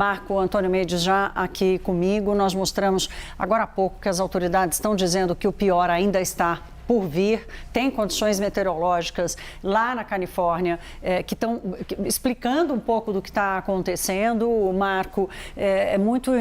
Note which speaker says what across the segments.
Speaker 1: Marco Antônio Mendes já aqui comigo. Nós mostramos agora há pouco que as autoridades estão dizendo que o pior ainda está por vir. Tem condições meteorológicas lá na Califórnia que estão explicando um pouco do que está acontecendo. Marco, é muito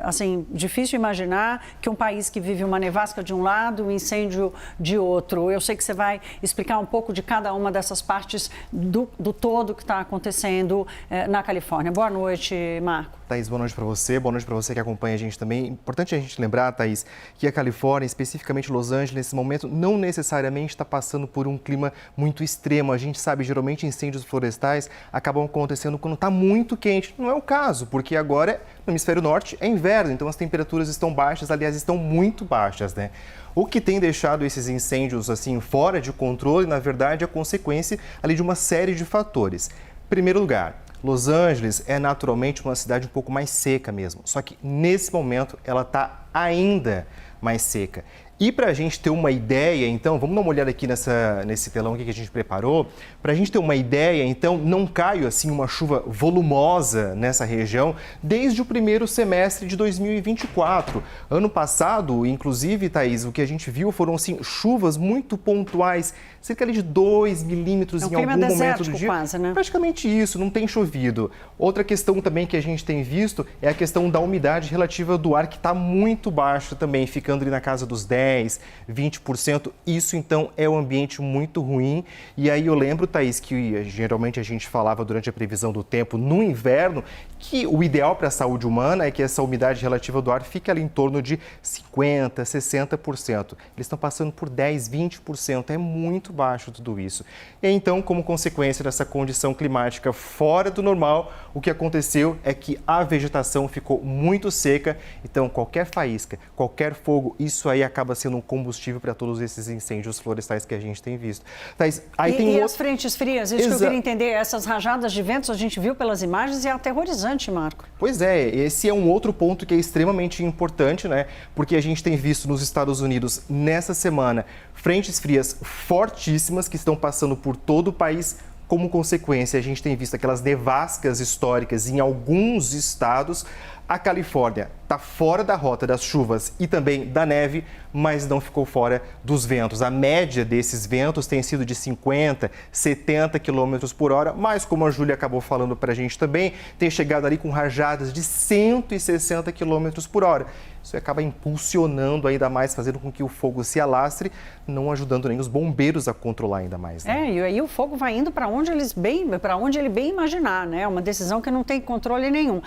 Speaker 1: assim, difícil imaginar que um país que vive uma nevasca de um lado, um incêndio de outro. Eu sei que você vai explicar um pouco de cada uma dessas partes do todo que está acontecendo na Califórnia. Boa noite, Marco.
Speaker 2: Thaís, boa noite para você que acompanha a gente também. Importante a gente lembrar, Thaís, que a Califórnia, especificamente Los Angeles, nesse momento, não necessariamente está passando por um clima muito extremo. A gente sabe, geralmente, incêndios florestais acabam acontecendo quando está muito quente. Não é o caso, porque agora, no hemisfério norte, é inverno, então as temperaturas estão baixas, aliás, estão muito baixas, né? O que tem deixado esses incêndios, assim, fora de controle, na verdade, é a consequência ali de uma série de fatores. Em primeiro lugar, Los Angeles é naturalmente uma cidade um pouco mais seca mesmo, só que nesse momento ela está ainda mais seca. E para a gente ter uma ideia, então, vamos dar uma olhada aqui nesse telão aqui que a gente preparou. Para a gente ter uma ideia, então, não cai assim uma chuva volumosa nessa região desde o primeiro semestre de 2024. Ano passado, inclusive, Thaís, o que a gente viu foram assim, chuvas muito pontuais, cerca de 2 milímetros em algum momento do dia.
Speaker 1: Quase, né?
Speaker 2: Praticamente isso, não tem chovido. Outra questão também que a gente tem visto é a questão da umidade relativa do ar, que está muito baixa também, ficando ali na casa dos 10, 20%. Isso, então, é um ambiente muito ruim. E aí eu lembro, Thaís, que geralmente a gente falava durante a previsão do tempo no inverno, que o ideal para a saúde humana é que essa umidade relativa do ar fique ali em torno de 50%, 60%. Eles estão passando por 10%, 20%. É muito baixo tudo isso. E então, como consequência dessa condição climática fora do normal, o que aconteceu é que a vegetação ficou muito seca. Então, qualquer faísca, qualquer fogo, isso aí acaba sendo um combustível para todos esses incêndios florestais que a gente tem visto. Thaís,
Speaker 1: aí as frentes frias, isso que eu queria entender, essas rajadas de ventos a gente viu pelas imagens e é aterrorizante, Marco.
Speaker 2: Pois é, esse é um outro ponto que é extremamente importante, né? Porque a gente tem visto nos Estados Unidos, nessa semana, frentes frias fortíssimas que estão passando por todo o país. Como consequência, a gente tem visto aquelas nevascas históricas em alguns estados. A Califórnia está fora da rota das chuvas e também da neve, mas não ficou fora dos ventos. A média desses ventos tem sido de 50, 70 km por hora, mas como a Júlia acabou falando para a gente também, tem chegado ali com rajadas de 160 km por hora. Isso acaba impulsionando ainda mais, fazendo com que o fogo se alastre, não ajudando nem os bombeiros a controlar ainda mais, né?
Speaker 1: E aí o fogo vai indo para onde ele bem imaginar, né? Uma decisão que não tem controle nenhum.